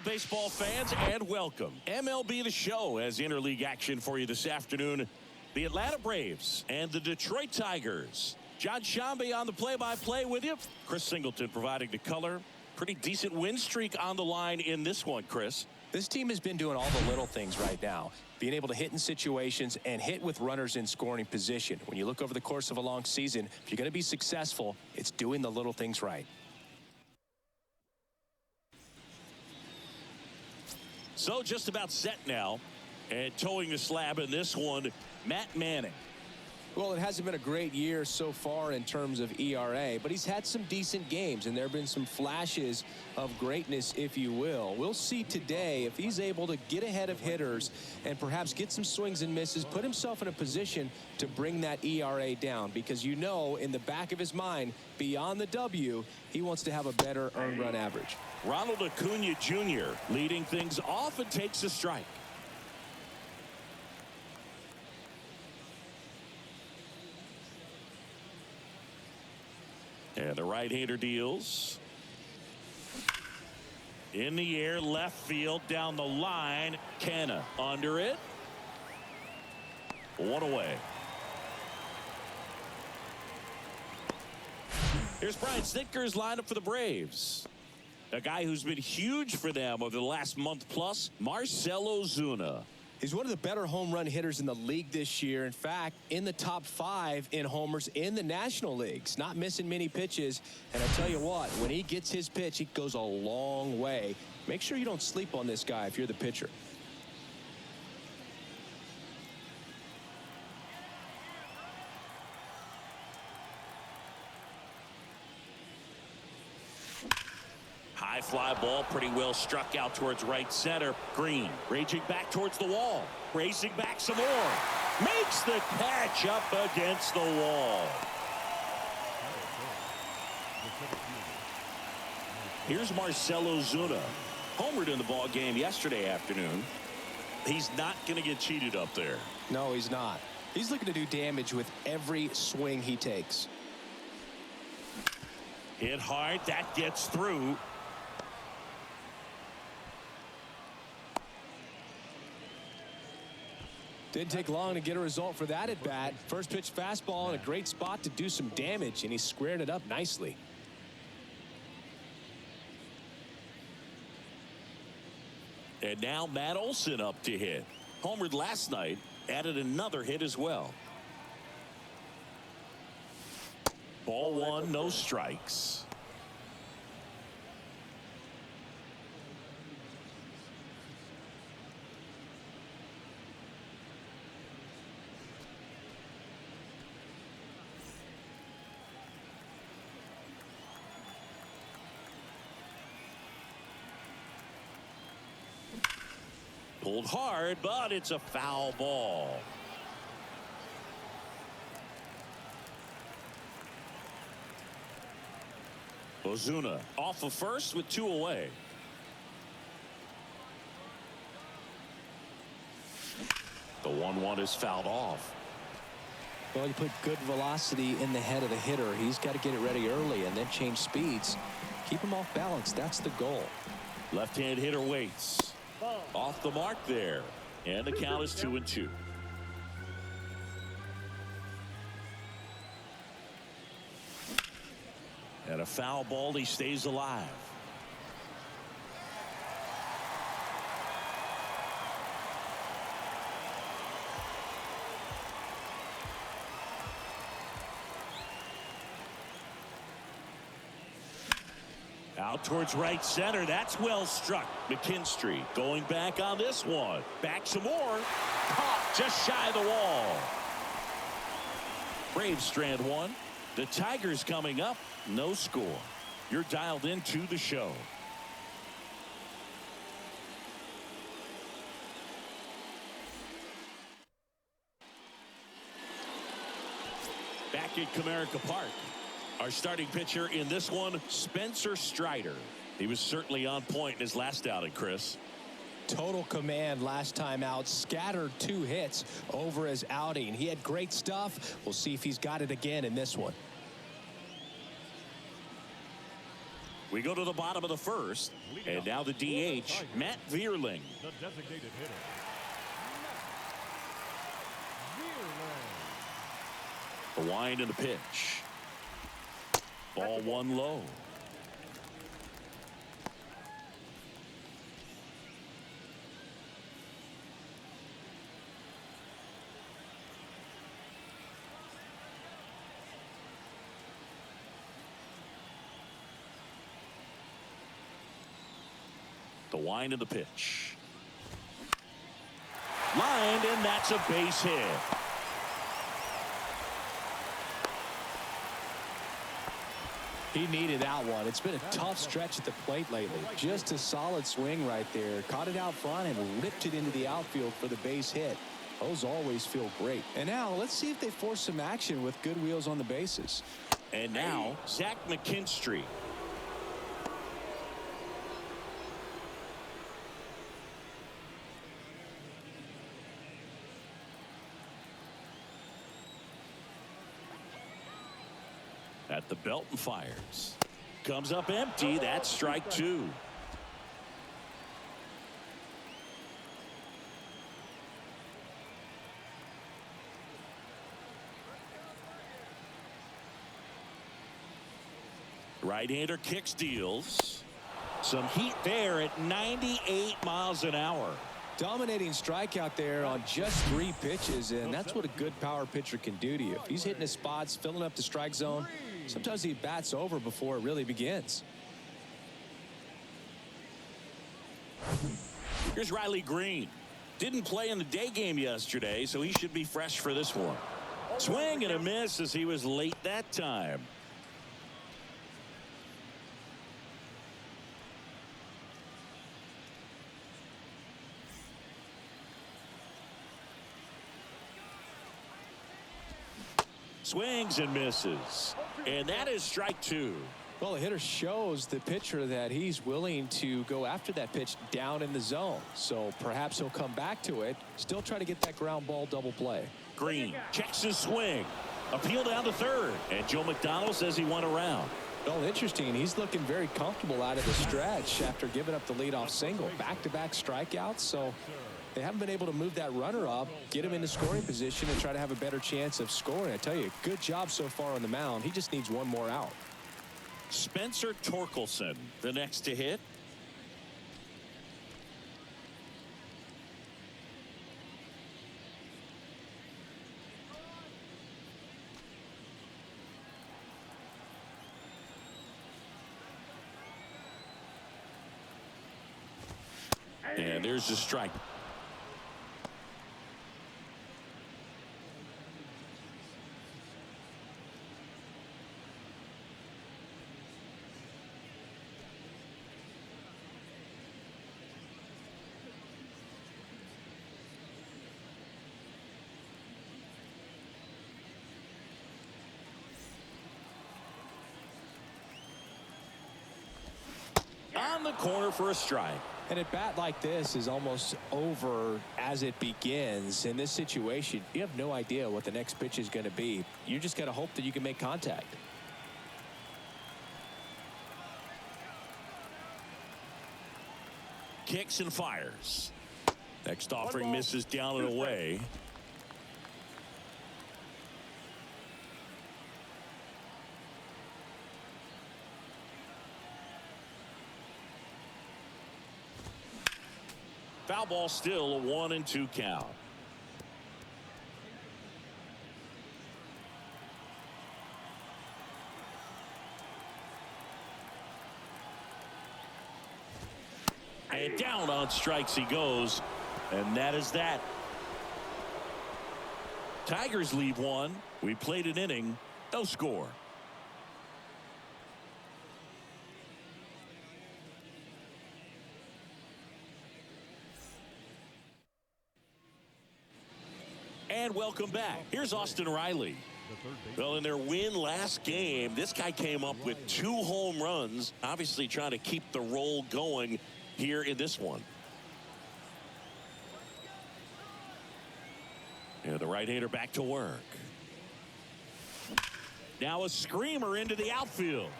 baseball fans, and welcome. MLB The Show has interleague action for you this afternoon. The Atlanta Braves and the Detroit Tigers. John Shambi on the play-by-play with you. Chris Singleton providing the color. Pretty decent win streak on the line in this one, Chris. This team has been doing all the little things right now. Being able to hit in situations and hit with runners in scoring position. When you look over the course of a long season, if you're going to be successful, it's doing the little things right. So just about set now. And towing the slab in this one, Matt Manning. Well, it hasn't been a great year so far in terms of ERA, but he's had some decent games, and there have been some flashes of greatness, if you will. We'll see today if he's able to get ahead of hitters and perhaps get some swings and misses, put himself in a position to bring that ERA down, because you know in the back of his mind, beyond the W, he wants to have a better earned run average. Ronald Acuna Jr. leading things off and takes a strike. And the right-hander deals. In the air, left field, down the line. Canna under it. One away. Here's Brian Snitker's lineup for the Braves. A guy who's been huge for them over the last month plus, Marcell Ozuna. He's one of the better home run hitters in the league this year. In fact, in the top 5 in homers in the National Leagues. Not missing many pitches. And I tell you what, when he gets his pitch, he goes a long way. Make sure you don't sleep on this guy if you're the pitcher. High fly ball, pretty well struck out towards right center. Green raging back towards the wall, racing back some more, makes the catch up against the wall. Here's Marcell Ozuna, homered in the ball game yesterday afternoon. He's not going to get cheated up there. No, he's not. He's looking to do damage with every swing he takes. Hit hard, that gets through. Didn't take long to get a result for that at bat. First pitch fastball in a great spot to do some damage, and he squared it up nicely. And now Matt Olson up to hit. Homered last night, added another hit as well. Ball one, no strikes. Pulled hard, but it's a foul ball. Ozuna off of first with 2 away. The 1-1 is fouled off. Well, you put good velocity in the head of the hitter. He's got to get it ready early and then change speeds. Keep him off balance. That's the goal. Left-hand hitter waits. Off the mark there. And the count is 2-2. And a foul ball, he stays alive. Out towards right center. That's well struck. McKinstry going back on this one. Back some more. Caught just shy of the wall. Braves strand one. The Tigers coming up. No score. You're dialed into the show. Back at Comerica Park. Our starting pitcher in this one, Spencer Strider. He was certainly on point in his last outing, Chris. Total command last time out. Scattered 2 hits over his outing. He had great stuff. We'll see if he's got it again in this one. We go to the bottom of the first, and now the DH, Matt Vierling. The designated hitter, The wind and the pitch. Ball one low. The wind and the pitch. Lined, and that's a base hit. He needed that one. It's been a tough stretch at the plate lately. Just a solid swing right there. Caught it out front and ripped it into the outfield for the base hit. Those always feel great. And now let's see if they force some action with good wheels on the bases. And now Zach McKinstry. At the belt and fires. Comes up empty. That's strike two. Right-hander kicks, deals. Some heat there at 98 miles an hour. Dominating strikeout there on just 3 pitches, and that's what a good power pitcher can do to you. If he's hitting his spots, filling up the strike zone, sometimes he bats over before it really begins. Here's Riley Green. Didn't play in the day game yesterday, so he should be fresh for this one. Swing and a miss as he was late that time. Swings and misses. And that is strike two. Well, the hitter shows the pitcher that he's willing to go after that pitch down in the zone. So perhaps he'll come back to it. Still try to get that ground ball double play. Green checks his swing. Appeal down to third. And Joe McDonald says he won around. Well, interesting. He's looking very comfortable out of the stretch after giving up the leadoff single. Back-to-back strikeouts. So they haven't been able to move that runner up, get him into scoring position, and try to have a better chance of scoring. I tell you, good job so far on the mound. He just needs one more out. Spencer Torkelson, the next to hit. And there's the strike. On the corner for a strike. And a bat like this is almost over as it begins. In this situation, you have no idea what the next pitch is going to be. You just got to hope that you can make contact. Kicks and fires. Next offering misses down and away. Foul ball, still a 1-2 count. And down on strikes he goes, and that is that. Tigers leave one. We played an inning, no score. And welcome back. Here's Austin Riley. Well, in their win last game, this guy came up with 2 home runs, obviously trying to keep the roll going here in this one. Yeah, the right-hander back to work. Now a screamer into the outfield.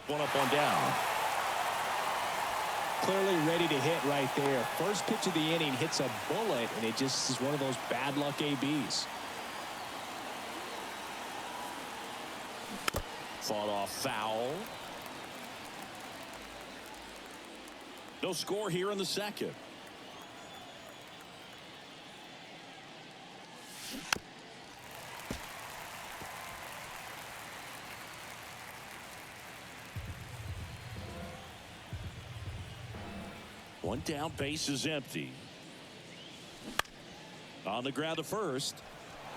One up, one down. Clearly ready to hit right there. First pitch of the inning hits a bullet, and it just is one of those bad luck ABs. Fought off foul. No score here in the second. One down, base is empty. On the ground to first.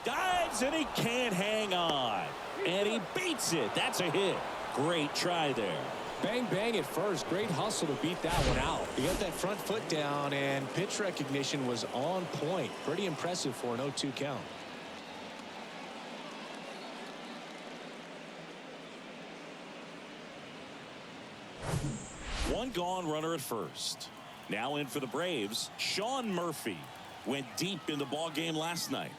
Dives, and he can't hang on. And he beats it. That's a hit. Great try there. Bang, bang at first. Great hustle to beat that one out. He got that front foot down, and pitch recognition was on point. Pretty impressive for an 0-2 count. One gone, runner at first. Now in for the Braves, Sean Murphy went deep in the ball game last night.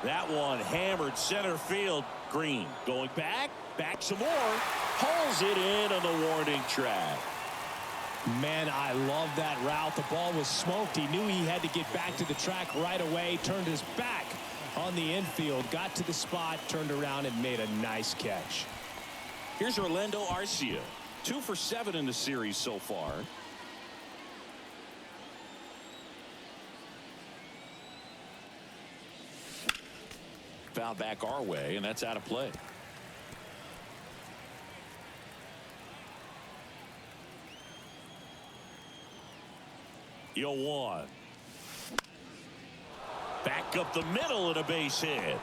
That one hammered center field. Green going back some more, hauls it in on the warning track. Man, I love that route. The ball was smoked. He knew he had to get back to the track right away. Turned his back on the infield, got to the spot, turned around and made a nice catch. Here's Orlando Arcia, 2 for 7 in the series so far. Foul back our way, and that's out of play. Yo, one. Back up the middle and a base hit.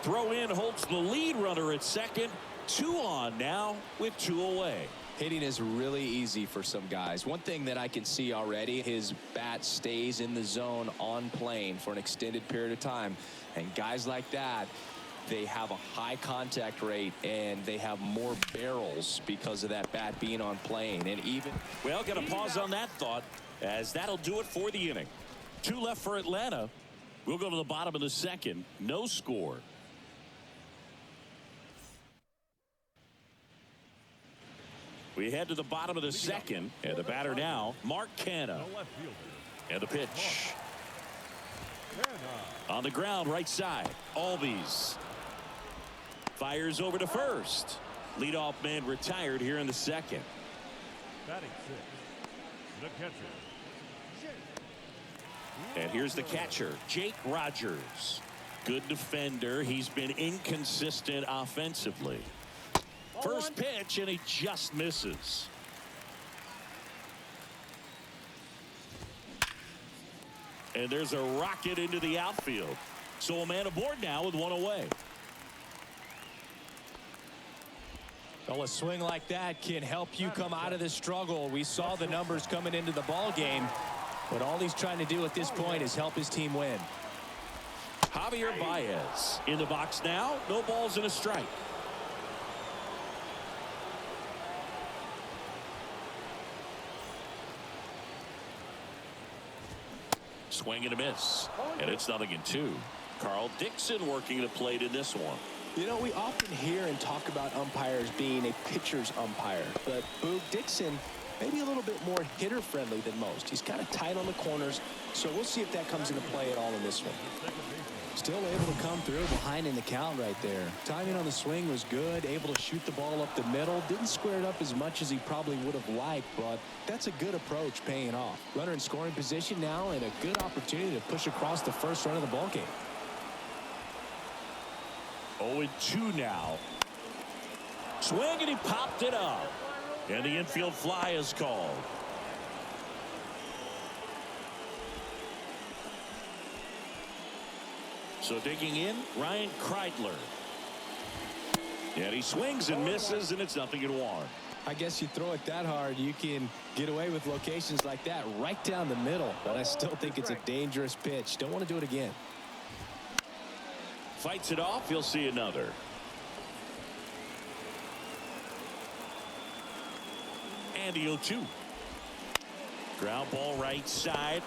Throw in Holtz, the lead runner at second. 2 on now with 2 away. Hitting is really easy for some guys. One thing that I can see already, his bat stays in the zone on plane for an extended period of time. And guys like that, they have a high contact rate and they have more barrels because of that bat being on plane. And even, well, got to pause on that thought, as that'll do it for the inning. 2 left for Atlanta. We'll go to the bottom of the second. No score. We head to the bottom of the second, and the batter now, Mark Canha. And the pitch. On the ground, right side, Albies. Fires over to first. Leadoff man retired here in the second. Batting 6, the catcher. And here's the catcher, Jake Rogers. Good defender. He's been inconsistent offensively. First pitch, and he just misses. And there's a rocket into the outfield. So a man aboard now with 1 away. well, a swing like that can help you come out of this struggle. We saw the numbers coming into the ball game, but all he's trying to do at this point is help his team win. Javier Baez in the box now. No balls and a strike. Swing and a miss, and it's 0-2. Carl Dixon working the plate in this one. You know, we often hear and talk about umpires being a pitcher's umpire, but Boog Dixon maybe a little bit more hitter friendly than most. He's kind of tight on the corners, so we'll see if that comes into play at all in this one. Still able to come through behind in the count right there. Timing on the swing was good, able to shoot the ball up the middle. Didn't square it up as much as he probably would have liked, but that's a good approach paying off. Runner in scoring position now, and a good opportunity to push across the first run of the ball game. 0-2 now. Swing, and he popped it up. And the infield fly is called. So digging in, Ryan Kreidler. And he swings and misses, and it's 0-1. I guess you throw it that hard, you can get away with locations like that right down the middle. But I still think it's a dangerous pitch. Don't want to do it again. Fights it off. He'll see another. And the 0-2. Ground ball right side.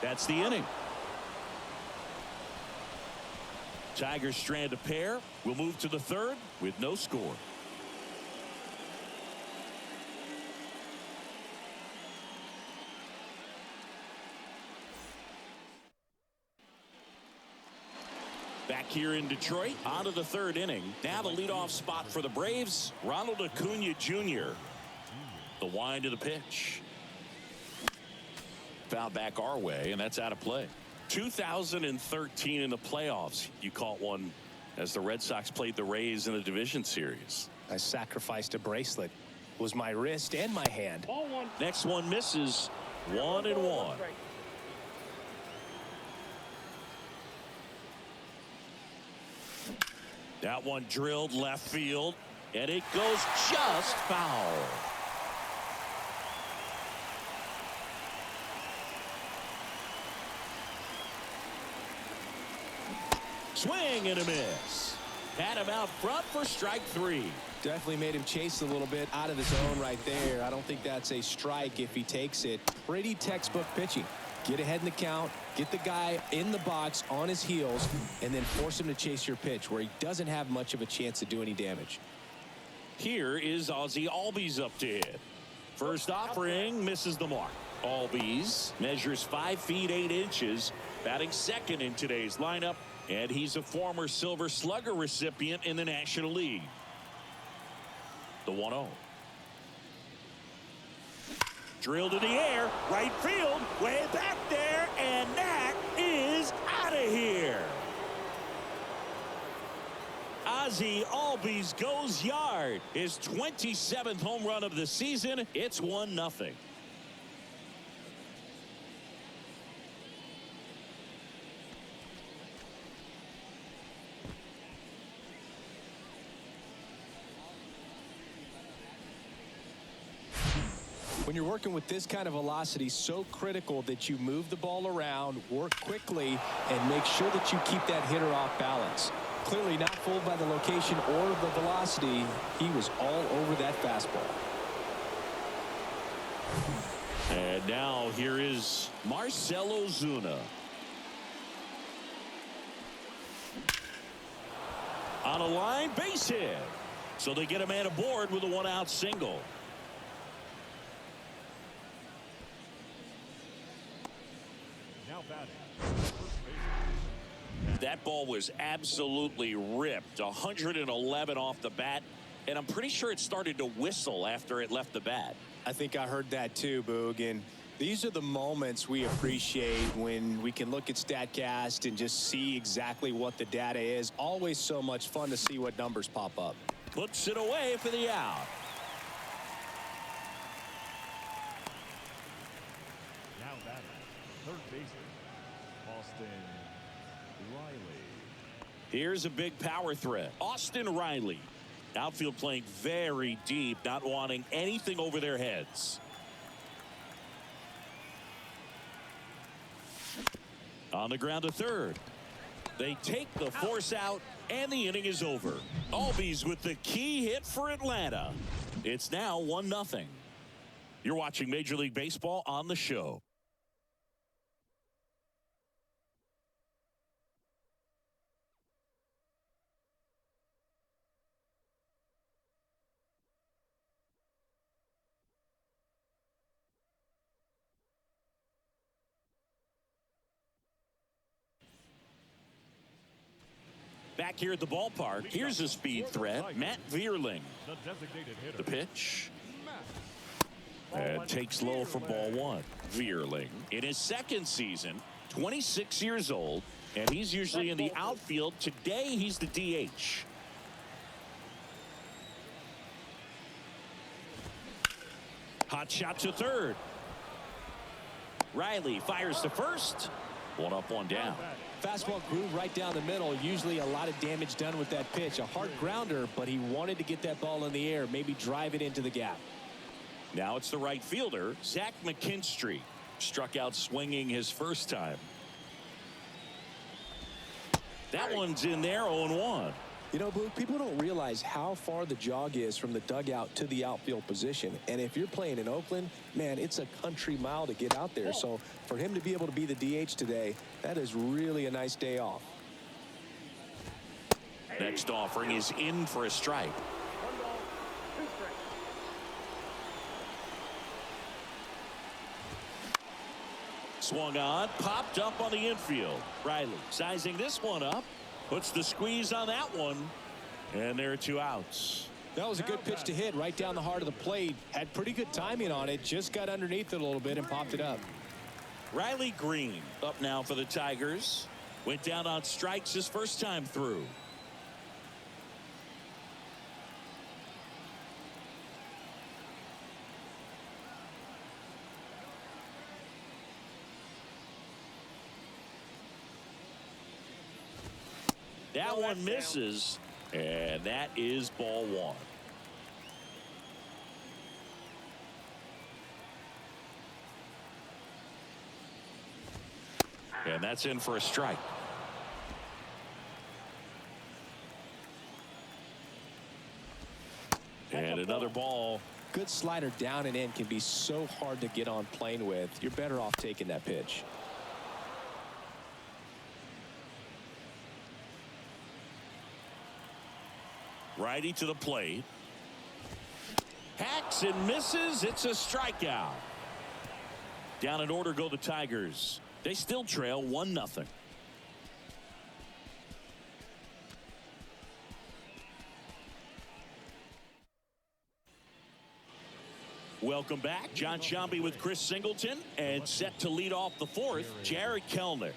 That's the inning. Tigers strand a pair. We'll move to the third with no score. Back here in Detroit, on to the third inning. Now the leadoff spot for the Braves, Ronald Acuna Jr. The wind of the pitch. Foul back our way, and that's out of play. 2013 in the playoffs, you caught one as the Red Sox played the Rays in the division series. I sacrificed a bracelet. It was my wrist and my hand. Next one misses. 1-1. That one drilled left field, and it goes just foul. Swing and a miss. Had him out front for strike three. Definitely made him chase a little bit out of the zone right there. I don't think that's a strike if he takes it. Pretty textbook pitching. Get ahead in the count, get the guy in the box on his heels, and then force him to chase your pitch where he doesn't have much of a chance to do any damage. Here is Ozzie Albies up to hit. First offering misses the mark. Albies measures 5 feet 8 inches, batting second in today's lineup, and he's a former Silver Slugger recipient in the National League. The 1-0. Drilled to the air, right field, way back there, and that is out of here. Ozzie Albies goes yard. His 27th home run of the season. It's 1-0. When you're working with this kind of velocity, so critical that you move the ball around, work quickly, and make sure that you keep that hitter off balance. Clearly not fooled by the location or the velocity. He was all over that fastball. And now here is Marcell Ozuna. On a line, base hit. So they get a man aboard with a 1-out single. That ball was absolutely ripped. 111 off the bat, and I'm pretty sure it started to whistle after it left the bat. I think I heard that too, Boog. And these are the moments we appreciate when we can look at StatCast and just see exactly what the data is. Always so much fun to see what numbers pop up. Puts it away for the out. Now batting, third baseman, Austin Riley. Here's a big power threat. Austin Riley. Outfield playing very deep, not wanting anything over their heads. On the ground to third. They take the force out, and the inning is over. Albies with the key hit for Atlanta. It's now 1-0. You're watching Major League Baseball on the show. Back here at the ballpark, here's a speed threat, Matt Vierling. The designated hitter. The pitch. And takes low for ball one. Vierling in his second season, 26 years old, and he's usually in the outfield. Today, he's the DH. Hot shot to third. Riley fires to first. 1 up, 1 down. Fastball groove right down the middle. Usually a lot of damage done with that pitch. A hard grounder, but he wanted to get that ball in the air, maybe drive it into the gap. Now it's the right fielder, Zach McKinstry. Struck out swinging his first time. That one's in there, 0-1. You know, Boog, people don't realize how far the jog is from the dugout to the outfield position. And if you're playing in Oakland, man, it's a country mile to get out there. So for him to be able to be the DH today, that is really a nice day off. Next offering is in for a strike. 1 ball, 2 strikes. Swung on, popped up on the infield. Riley sizing this one up, puts the squeeze on that one, and there are 2 outs. That was a good pitch to hit right down the heart of the plate. Had pretty good timing on it. Just got underneath it a little bit and popped it up. Riley Green up now for the Tigers. Went down on strikes his first time through. That one misses, and that is ball 1. And that's in for a strike. And another ball. Good slider down and in can be so hard to get on plane with. You're better off taking that pitch. Righty to the plate. Hacks and misses. It's a strikeout. Down in order go the Tigers. They still trail 1-0. Welcome back. John Sciambi with Chris Singleton, and set to lead off the 4th, Jared Kellner.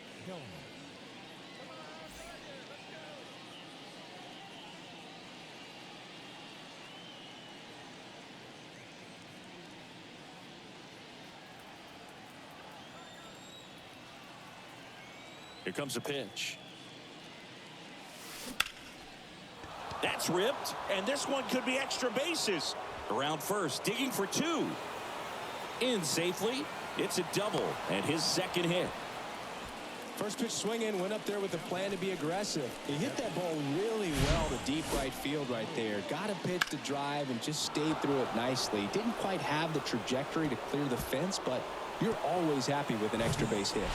Here comes a pitch. That's ripped, and this one could be extra bases. Around first, digging for 2. In safely. It's a double, and his second hit. First pitch swinging, went up there with a plan to be aggressive. He hit that ball really well to deep right field right there. Got a pitch to drive and just stayed through it nicely. Didn't quite have the trajectory to clear the fence, but you're always happy with an extra base hit.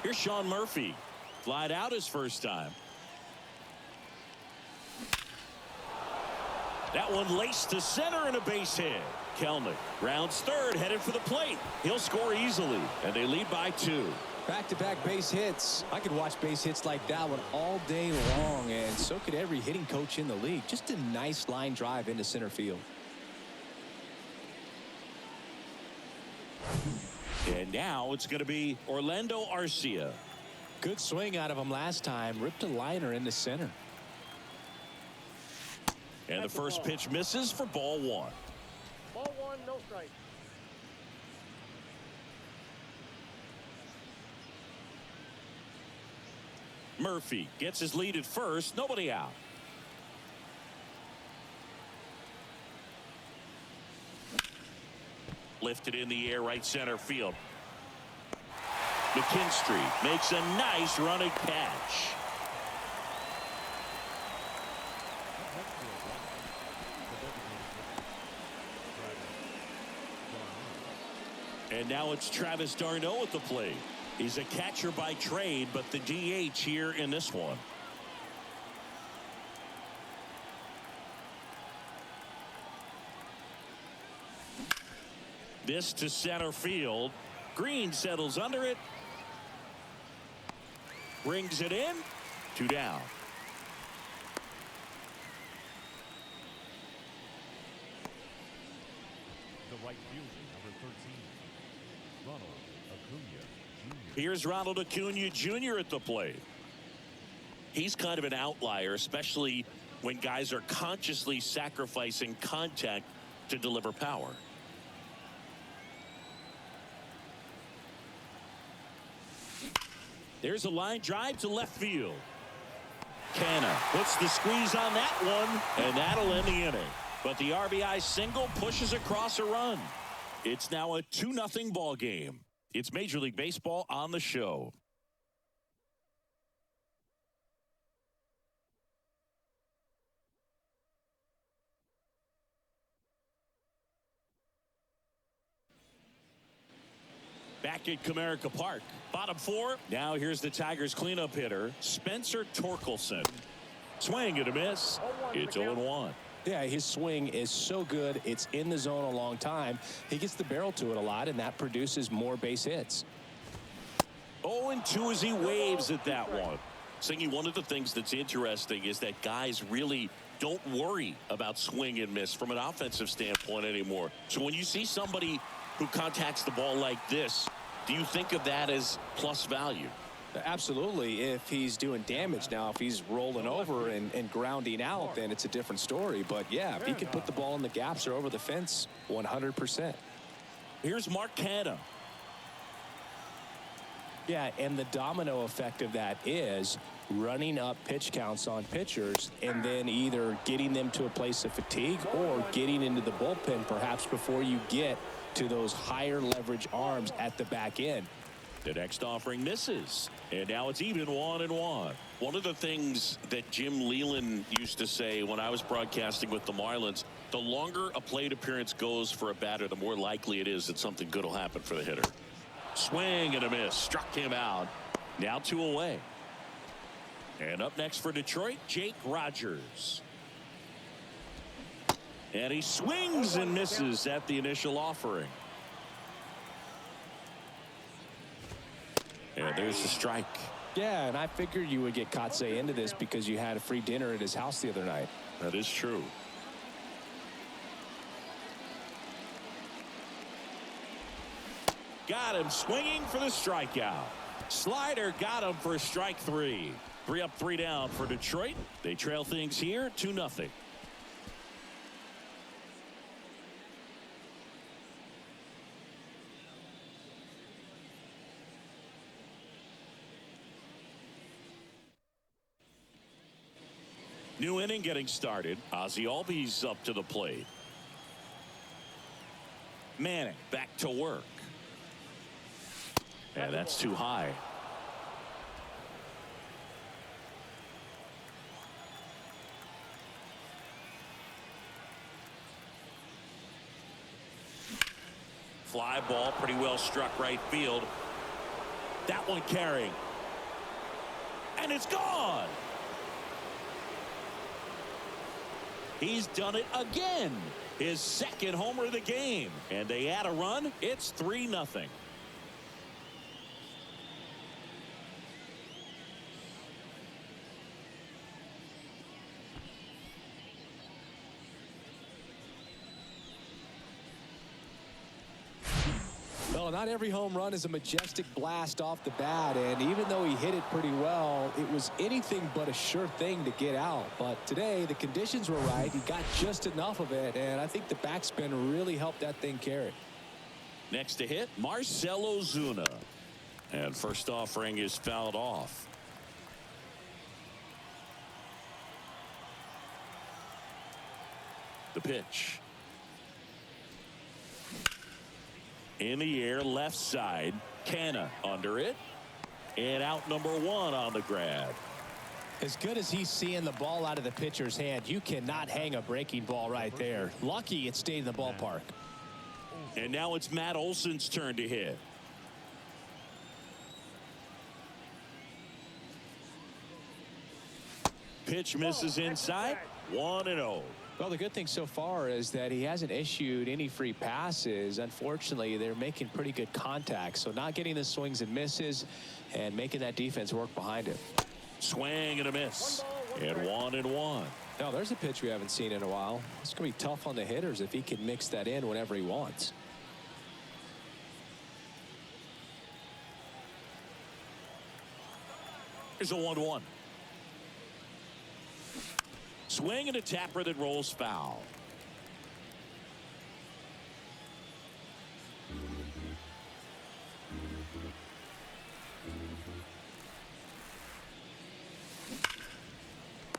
Here's Sean Murphy. Flied out his first time. That one laced to center and a base hit. Kelnick rounds third, headed for the plate. He'll score easily, and they lead by 2. Back-to-back base hits. I could watch base hits like that one all day long, and so could every hitting coach in the league. Just a nice line drive into center field. And now it's going to be Orlando Arcia. Good swing out of him last time. Ripped a liner into center. And the first pitch misses for ball 1. Ball 1, no strike. Murphy gets his lead at first. Nobody out. Lifted in the air, right center field. McKinstry makes a nice running catch. And now it's Travis d'Arnaud at the plate. He's a catcher by trade, but the DH here in this one. This to center field. Green settles under it. Brings it in. 2 down. The right fielder, number 13, Ronald Acuna Jr. Here's Ronald Acuna Jr. at the plate. He's kind of an outlier, especially when guys are consciously sacrificing contact to deliver power. There's a line drive to left field. Canna puts the squeeze on that one, and that'll end the inning. But the RBI single pushes across a run. It's now a 2-0 ball game. It's Major League Baseball on the show. Back at Comerica Park. Bottom 4. Now here's the Tigers cleanup hitter, Spencer Torkelson. Swing and a miss. It's 0-1. Yeah, his swing is so good. It's in the zone a long time. He gets the barrel to it a lot, and that produces more base hits. 0-2 as he waves at that one. Singy, one of the things that's interesting is that guys really don't worry about swing and miss from an offensive standpoint anymore. So when you see somebody who contacts the ball like this, do you think of that as plus value? Absolutely. If he's doing damage now, if he's rolling over and grounding out, then it's a different story. But yeah, if he can put the ball in the gaps or over the fence, 100%. Here's Mark Canha. Yeah, and the domino effect of that is running up pitch counts on pitchers and then either getting them to a place of fatigue or getting into the bullpen perhaps before you get to those higher leverage arms at the back end. The next offering misses, and now it's even 1-1. One of the things that Jim Leyland used to say when I was broadcasting with the Marlins, the longer a plate appearance goes for a batter, the more likely it is that something good will happen for the hitter. Swing and a miss. Struck him out. Now 2 away. And up next for Detroit, Jake Rogers. And he swings and misses at the initial offering. And there's the strike. Yeah, and I figured you would get Kotsay into this because you had a free dinner at his house the other night. That is true. Got him swinging for the strikeout. Slider got him for strike 3. 3 up, 3 down for Detroit. They trail things here 2-0. New inning getting started. Ozzie Albies up to the plate. Manning back to work. And that's too high. Fly ball pretty well struck right field. That one carrying. And it's gone. He's done it again. His second homer of the game. And they add a run. It's 3-0. Well, not every home run is a majestic blast off the bat, and even though he hit it pretty well, it was anything but a sure thing to get out. But today, the conditions were right. He got just enough of it, and I think the backspin really helped that thing carry. Next to hit, Marcell Ozuna. And first offering is fouled off. The pitch. In the air, left side. Canha under it. And out number 1 on the grab. As good as he's seeing the ball out of the pitcher's hand, you cannot hang a breaking ball right there. Lucky it stayed in the ballpark. And now it's Matt Olson's turn to hit. Pitch misses inside. 1-0. Well, the good thing so far is that he hasn't issued any free passes. Unfortunately, they're making pretty good contact. So not getting the swings and misses and making that defense work behind him. Swing and a miss. And 1-1. Now, there's a pitch we haven't seen in a while. It's going to be tough on the hitters if he can mix that in whenever he wants. Here's a 1-1. Swing and a tapper that rolls foul.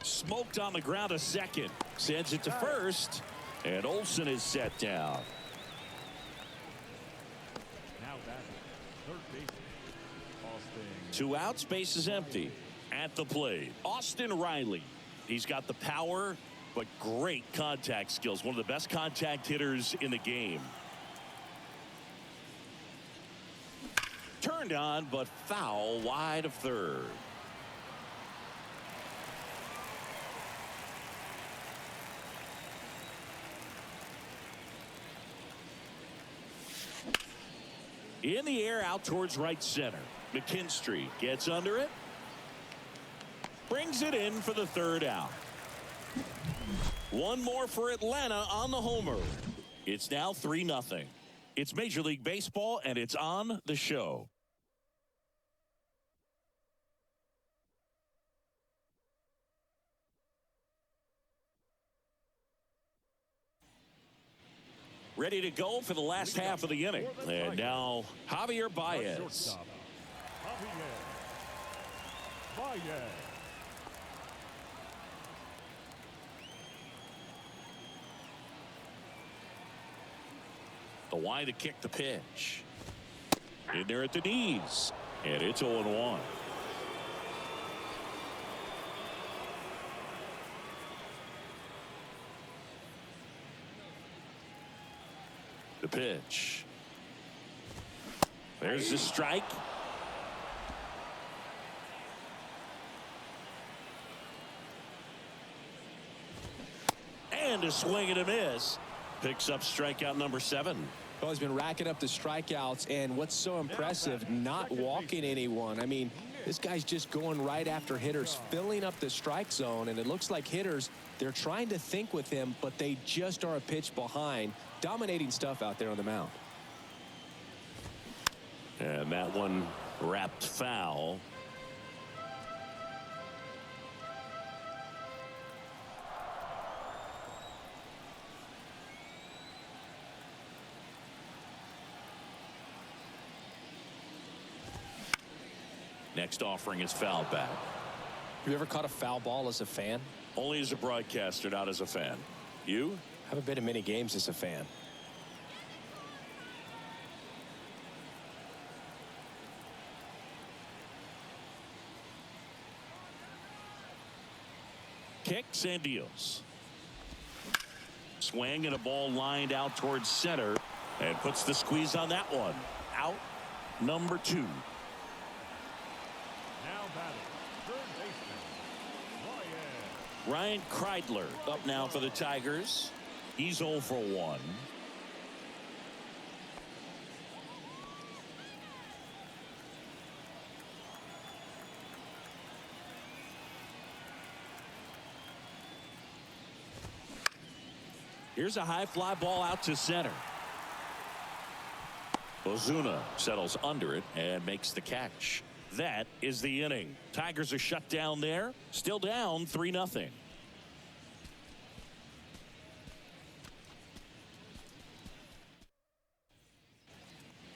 Smoked on the ground to second. Sends it to first. And Olson is set down. Now batting, third baseman, Austin. 2 outs, base is empty. At the plate, Austin Riley. He's got the power, but great contact skills. One of the best contact hitters in the game. Turned on, but foul wide of third. In the air out towards right center. McKinstry gets under it. Brings it in for the third out. One more for Atlanta on the homer. It's now 3-0. It's Major League Baseball, and it's on the show. Ready to go for the last half of the inning. And now Javier Baez. Shortstop, Javier Baez. The wide to kick the pitch. In there at the knees. And it's 0-1. The pitch. There's the strike. And a swing and a miss. Picks up strikeout number 7. Well, he's been racking up the strikeouts, and what's so impressive, not walking anyone. I mean, this guy's just going right after hitters, filling up the strike zone, and it looks like hitters, they're trying to think with him, but they just are a pitch behind. Dominating stuff out there on the mound. And that one wrapped foul. Next offering is fouled back. Have you ever caught a foul ball as a fan? Only as a broadcaster, not as a fan. You? Haven't been to many games as a fan. Kicks and deals. Swing and a ball lined out towards center. And puts the squeeze on that one. Out number 2. Now batting, third baseman, Ryan Kreidler up now for the Tigers. He's 0 for 1. Here's a high fly ball out to center. Ozuna settles under it and makes the catch. That is the inning. Tigers are shut down there. Still down 3-0.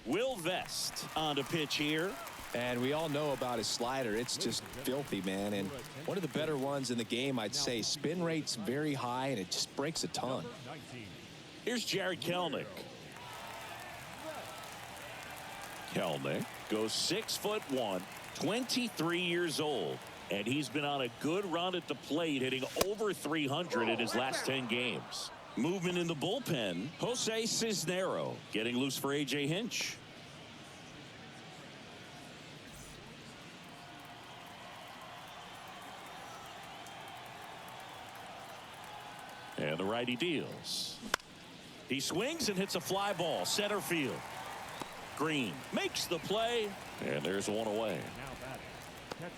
Will Vest on to pitch here. And we all know about his slider. It's just filthy, man. And one of the better ones in the game, I'd say. Spin rate's very high, and it just breaks a ton. 19. Here's Jared Kelnick. Kelnick goes 6'1", 23 years old. And he's been on a good run at the plate, hitting over 300 in his last 10 games. Movement in the bullpen. Jose Cisnero getting loose for A.J. Hinch. And the righty deals. He swings and hits a fly ball. Center field. Green makes the play. And there's one away. Now batting, catcher,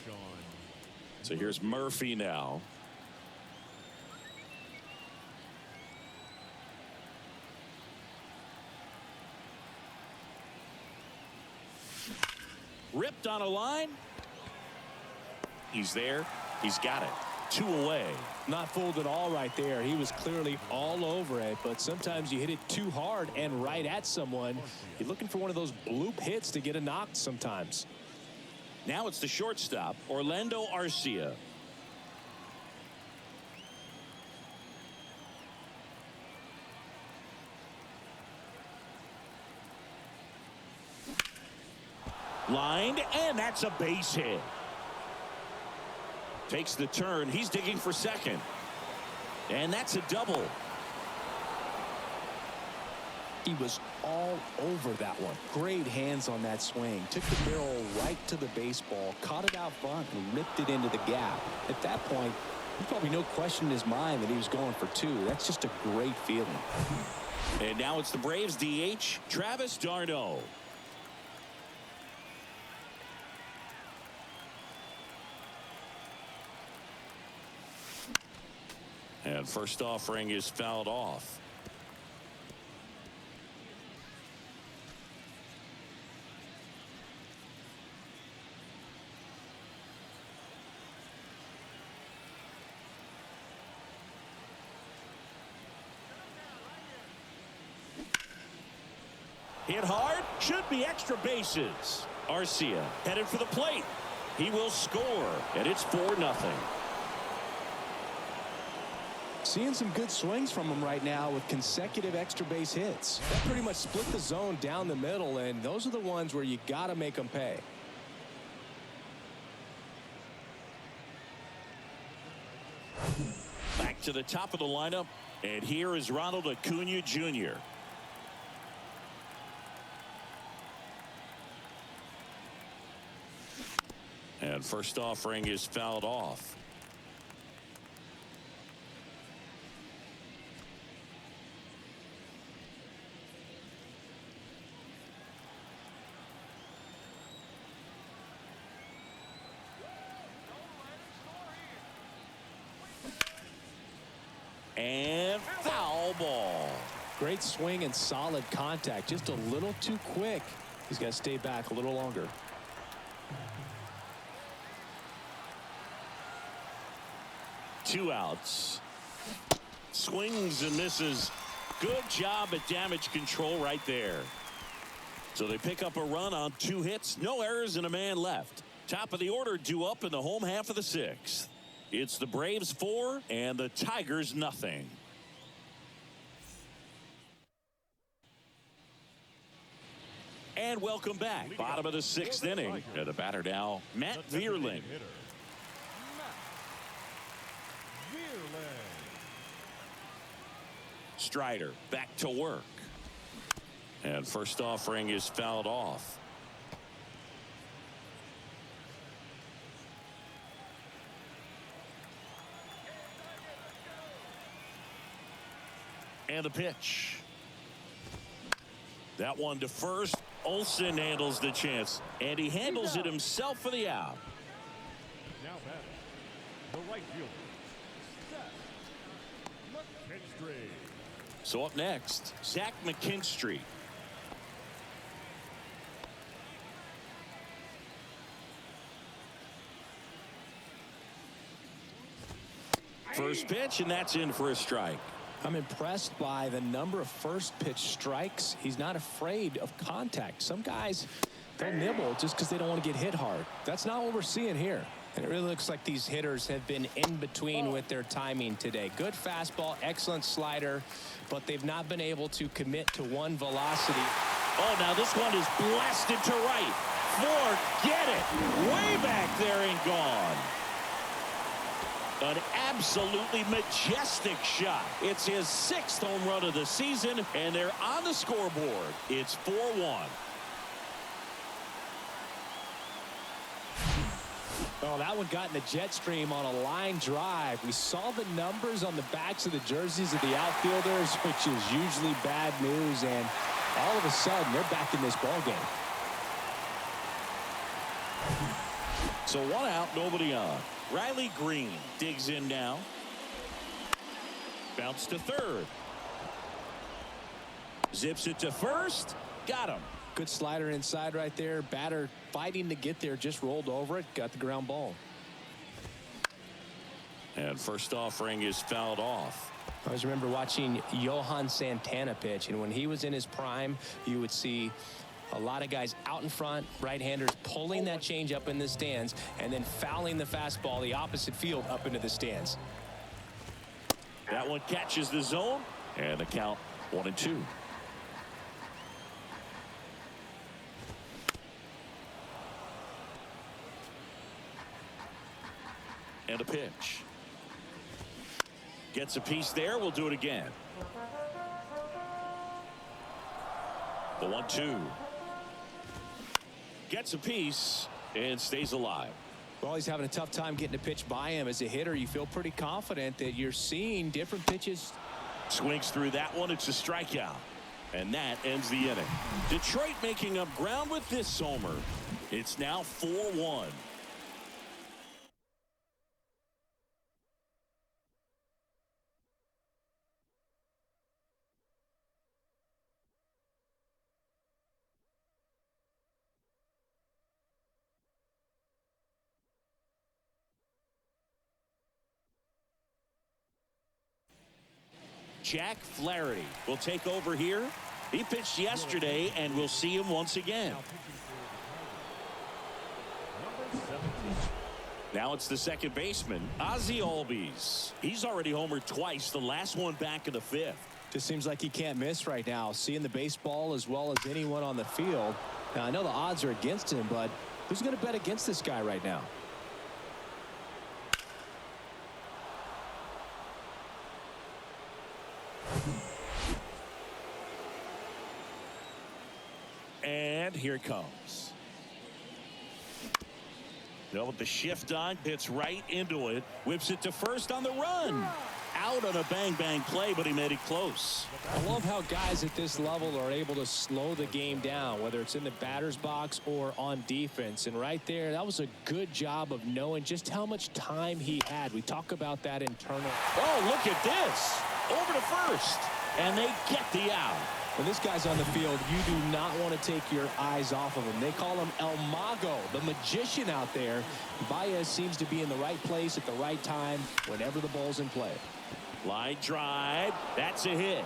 Sean. So here's Murphy now. Ripped on a line. He's there. He's got it. 2 away. Not fooled at all right there. He was clearly all over it, but sometimes you hit it too hard and right at someone. You're looking for one of those bloop hits to get a knock sometimes. Now it's the shortstop, Orlando Arcia. Lined, and that's a base hit. Takes the turn. He's digging for second. And that's a double. He was all over that one. Great hands on that swing. Took the barrel right to the baseball, caught it out front, and ripped it into the gap. At that point, There's probably no question in his mind that he was going for 2. That's just a great feeling. And now it's the Braves DH, Travis d'Arnaud. And first offering is fouled off. Hit hard, should be extra bases. Arcia headed for the plate. He will score, and it's 4-0. Seeing some good swings from him right now with consecutive extra base hits. That pretty much split the zone down the middle, and those are the ones where you got to make them pay. Back to the top of the lineup, and here is Ronald Acuna Jr. And first offering is fouled off. And foul ball. Great swing and solid contact. Just a little too quick. He's got to stay back a little longer. Two outs. Swings and misses. Good job at damage control right there. So they pick up a run on 2 hits. No errors and a man left. Top of the order due up in the home half of the 6th. It's the Braves 4 and the Tigers nothing. And welcome back. Bottom of the 6th inning. And the batter now, Matt Vierling. Strider back to work. And first offering is fouled off. And the pitch. That one to first. Olsen handles the chance, and he handles it himself for the out. Now batting, the right fielder, Seth McKinstry. So up next, Zach McKinstry. First pitch, and that's in for a strike. I'm impressed by the number of first pitch strikes. He's not afraid of contact. Some guys, they'll nibble just because they don't want to get hit hard. That's not what we're seeing here. And it really looks like these hitters have been in between with their timing today. Good fastball, excellent slider, but they've not been able to commit to one velocity. Oh, now this one is blasted to right. Forget it. Way back there and gone. An absolutely majestic shot. It's his 6th home run of the season, and they're on the scoreboard. It's 4-1. Oh, that one got in the jet stream on a line drive. We saw the numbers on the backs of the jerseys of the outfielders, which is usually bad news, and all of a sudden they're back in this ball game. So 1 out, nobody on. Riley Green digs in now. Bounce to third. Zips it to first. Got him. Good slider inside right there. Batter fighting to get there, just rolled over it, got the ground ball. And first offering is fouled off. I always remember watching Johan Santana pitch, and when he was in his prime, you would see a lot of guys out in front, right-handers pulling that change up in the stands and then fouling the fastball the opposite field up into the stands. That one catches the zone, and the count 1-2. And a pitch. Gets a piece there. We'll do it again. The 1-2. Gets a piece and stays alive. Well, he's having a tough time getting a pitch by him. As a hitter, you feel pretty confident that you're seeing different pitches. Swings through that one. It's a strikeout. And that ends the inning. Detroit making up ground with this homer. It's now 4-1. Jack Flaherty will take over here. He pitched yesterday, and we'll see him once again. Now it's the second baseman, Ozzie Albies. He's already homered twice, the last one back in the fifth. Just seems like he can't miss right now, seeing the baseball as well as anyone on the field. Now, I know the odds are against him, but who's going to bet against this guy right now? And here it comes. Now with the shift on, hits right into it. Whips it to first on the run. Out on a bang-bang play, but he made it close. I love how guys at this level are able to slow the game down, whether it's in the batter's box or on defense. And right there, that was a good job of knowing just how much time he had. We talk about that internal. Oh, look at this. Over to first. And they get the out. When this guy's on the field, you do not want to take your eyes off of him. They call him El Mago, the magician out there. Baez seems to be in the right place at the right time whenever the ball's in play. Line drive. That's a hit.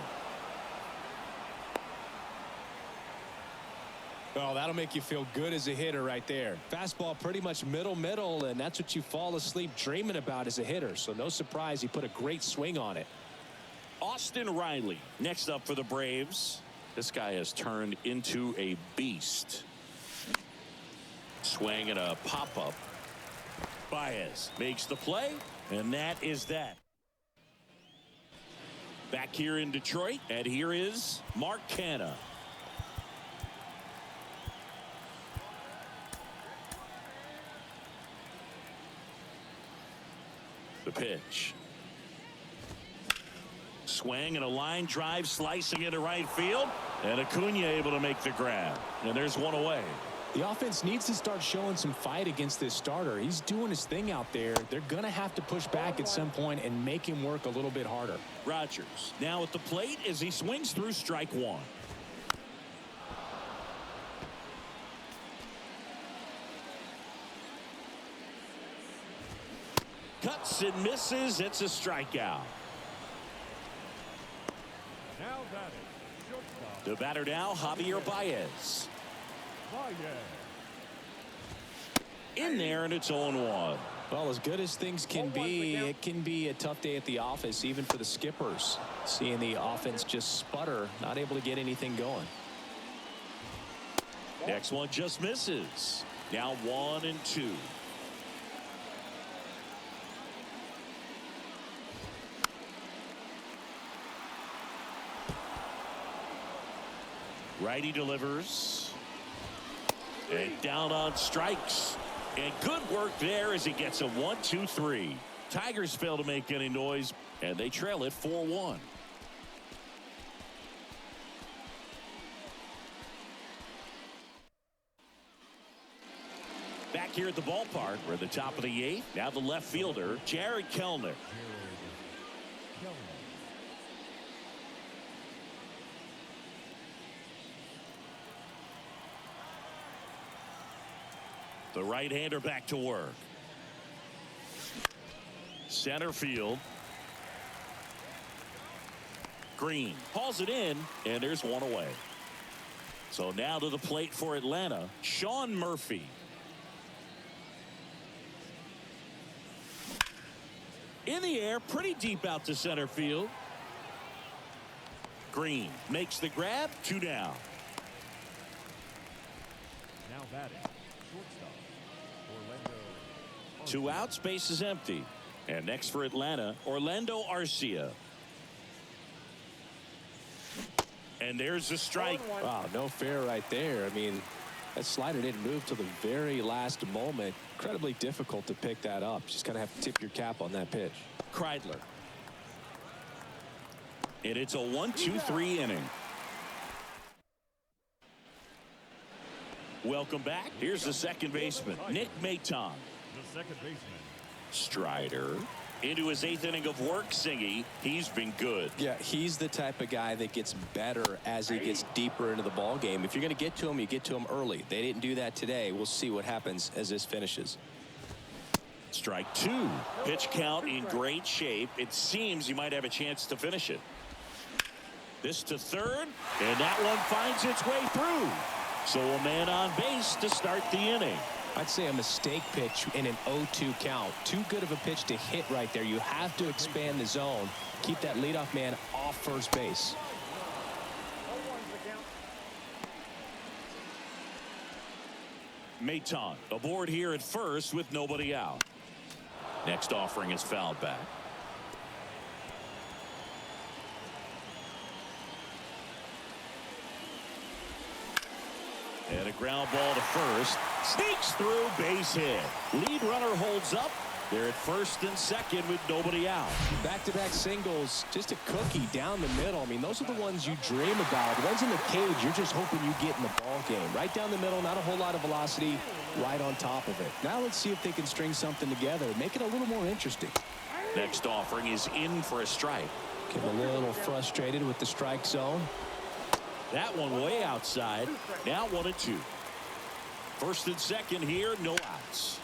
Well, that'll make you feel good as a hitter right there. Fastball pretty much middle, and that's what you fall asleep dreaming about as a hitter. So no surprise he put a great swing on it. Austin Riley next up for the Braves. This guy has turned into a beast. Swing and a pop-up. Baez makes the play, and that is that. Back here in Detroit, and here is Mark Canha. The pitch. Swing and a line drive slicing into right field, and Acuna able to make the grab, and there's one away. The offense needs to start showing some fight against this starter. He's doing his thing out there. They're going to have to push back at some point and make him work a little bit harder. Rogers now at the plate as he swings through strike one. Cuts and misses. It's a strikeout. Now batting, shortstop, The batter now, Javier Baez. Baez. In there, and it's 0-1. Well, as good as things can be, it can be a tough day at the office, even for the skippers. Seeing the offense just sputter, not able to get anything going. Next one just misses. Now 1-2. Righty delivers. And down on strikes. And good work there as he gets a 1-2-3. Tigers fail to make any noise, and they trail it 4-1. Back here at the ballpark, we're at the top of the eighth. Now the left fielder, Jared Kellner. The right-hander back to work. Center field. Green hauls it in, and there's one away. So now to the plate for Atlanta, Sean Murphy. In the air, pretty deep out to center field. Green makes the grab, 2 down. Now batting, shortstop, Orlando. 2 outs, base is empty. And next for Atlanta, Orlando Arcia. And there's the strike. Wow, no fair right there. I mean, That slider didn't move till the very last moment. Incredibly difficult to pick that up. Just kind of have to tip your cap on that pitch. Kreidler. And it's a 1-2-3 inning. Welcome back. Here's the second baseman, Nick Maton. The second baseman. Strider into his 8th inning of work. Singy, he's been good. Yeah, he's the type of guy that gets better as he gets deeper into the ball game. If you're going to get to him, you get to him early. They didn't do that today. We'll see what happens as this finishes. Strike 2. Pitch count in great shape. It seems he might have a chance to finish it. This to third, and that one finds its way through. So a man on base to start the inning. I'd say a mistake pitch in an 0-2 count. Too good of a pitch to hit right there. You have to expand the zone. Keep that leadoff man off first base. 0-1's the count. Maton aboard here at first with nobody out. Next offering is fouled back. And a ground ball to first. Sneaks through, base hit. Lead runner holds up. They're at first and second with nobody out. Back-to-back singles, just a cookie down the middle. I mean, those are the ones you dream about. The ones in the cage, you're just hoping you get in the ball game. Right down the middle, not a whole lot of velocity, right on top of it. Now let's see if they can string something together, make it a little more interesting. Next offering is in for a strike. Getting a little frustrated with the strike zone. That one way outside. Now 1-2. First and second here, no outs.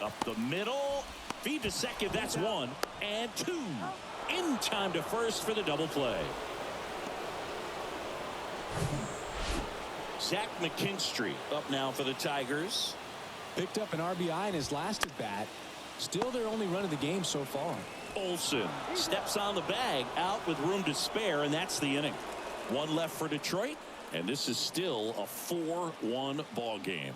Up the middle. Feed to second, that's 1 and 2. In time to first for the double play. Zach McKinstry up now for the Tigers. Picked up an RBI in his last at bat. Still their only run of the game so far. Olsen steps on the bag, out with room to spare, and that's the inning. One left for Detroit, and this is still a 4-1 ball game.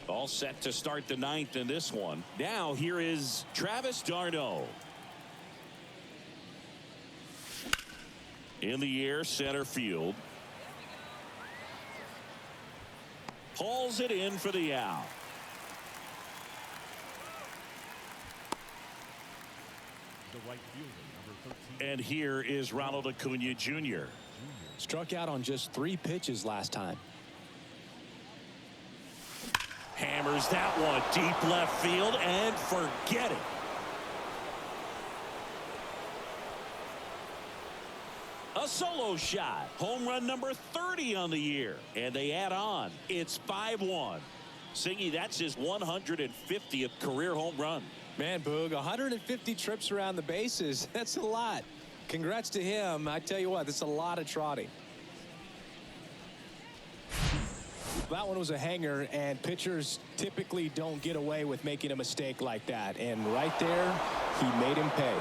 All set to start the 9th in this one. Now here is Travis d'Arnaud. In the air, center field. Hauls it in for the out. The right fielder, number 13. And here is Ronald Acuna Jr. Struck out on just 3 pitches last time. Hammers that one deep left field and forget it. A solo shot. Home run number 30 on the year. And they add on. It's 5-1. Singy, that's his 150th career home run. Man, Boog, 150 trips around the bases. That's a lot. Congrats to him. I tell you what, that's a lot of trotting. That one was a hanger, and pitchers typically don't get away with making a mistake like that. And right there, he made him pay.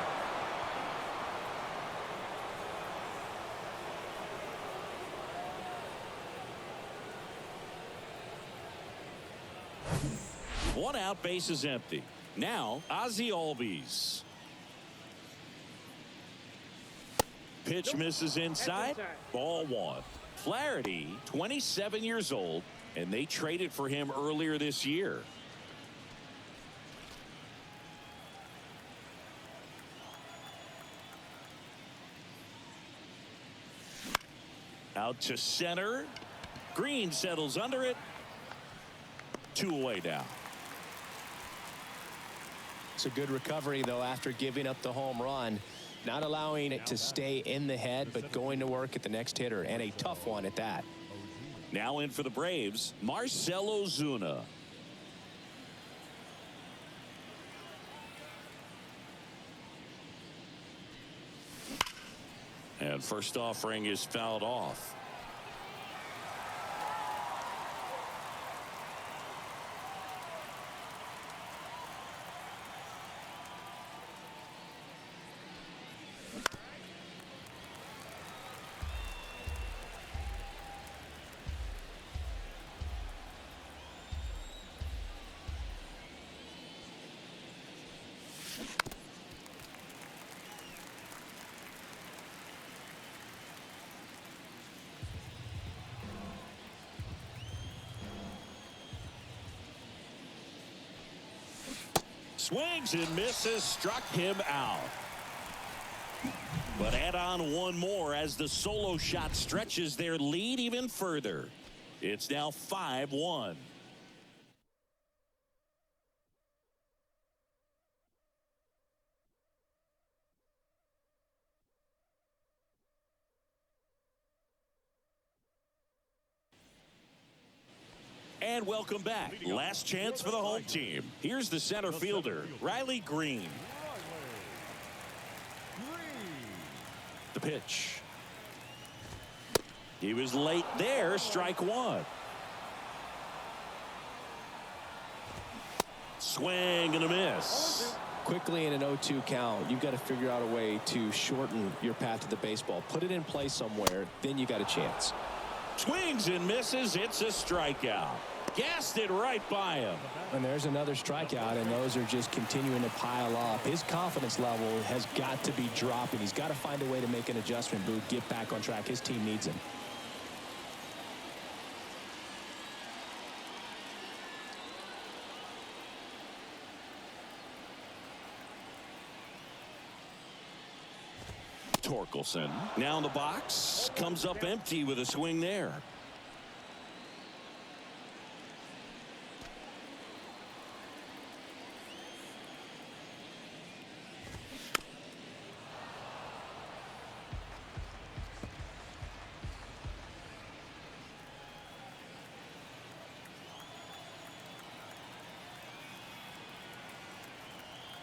One out, base is empty. Now, Ozzie Albies. Pitch misses inside. Ball 1. Flaherty, 27 years old, and they traded for him earlier this year. Out to center. Green settles under it. 2 away now. It's a good recovery, though, after giving up the home run. Not allowing it to stay in the head, but going to work at the next hitter, and a tough one at that. Now in for the Braves, Marcell Ozuna. And first offering is fouled off. Swings and misses, struck him out. But add on one more as the solo shot stretches their lead even further. It's now 5-1. And welcome back. Last chance for the home team. Here's the center fielder, Riley Green. The pitch. He was late there, strike one. Swing and a miss. Quickly in an 0-2 count, you've got to figure out a way to shorten your path to the baseball. Put it in play somewhere, then you got a chance. Swings and misses, it's a strikeout. Gassed it right by him. And there's another strikeout, and those are just continuing to pile up. His confidence level has got to be dropping. He's got to find a way to make an adjustment, Boog, get back on track. His team needs him. Torkelson now in the box, comes up empty with a swing there.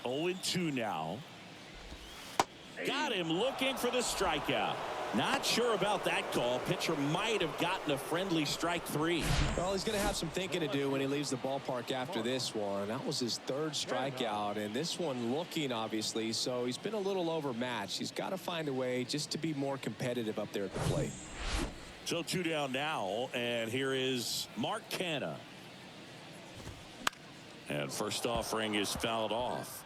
Oh, 0-2 now. Got him looking for the strikeout. Not sure about that call. Pitcher might have gotten a friendly strike three. Well, he's going to have some thinking to do when he leaves the ballpark after this one. That was his third strikeout, and this one looking, obviously, so he's been a little overmatched. He's got to find a way just to be more competitive up there at the plate. So 2 down now, and here is Mark Canha. And first offering is fouled off.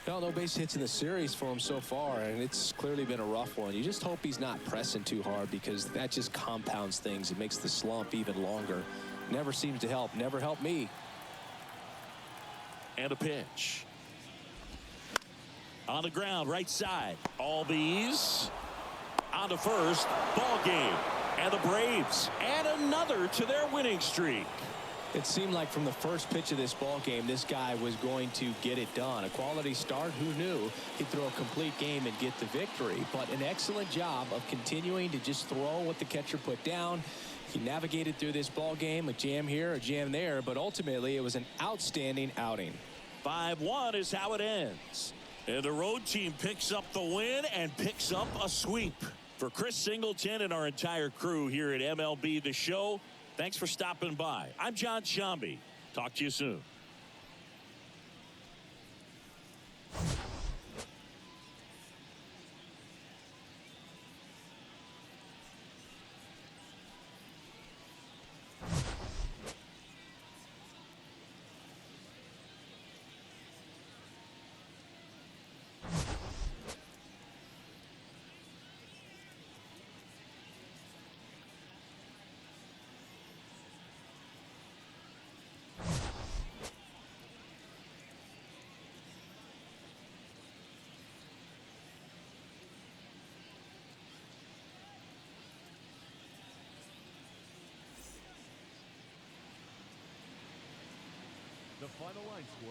No base hits in the series for him so far, and it's clearly been a rough one. You just hope he's not pressing too hard, because that just compounds things. It makes the slump even longer. Never seems to help. Never helped me. And a pitch. On the ground, right side. Albies on to first. Ball game. And the Braves add another to their winning streak. It seemed like from the first pitch of this ball game, this guy was going to get it done. A quality start. Who knew he'd throw a complete game and get the victory? But an excellent job of continuing to just throw what the catcher put down. He navigated through this ball game, a jam here, a jam there, but ultimately it was an outstanding outing. 5-1 is how it ends. And the road team picks up the win and picks up a sweep. For Chris Singleton and our entire crew here at MLB The Show, thanks for stopping by. I'm Jon Sciambi. Talk to you soon. The final line score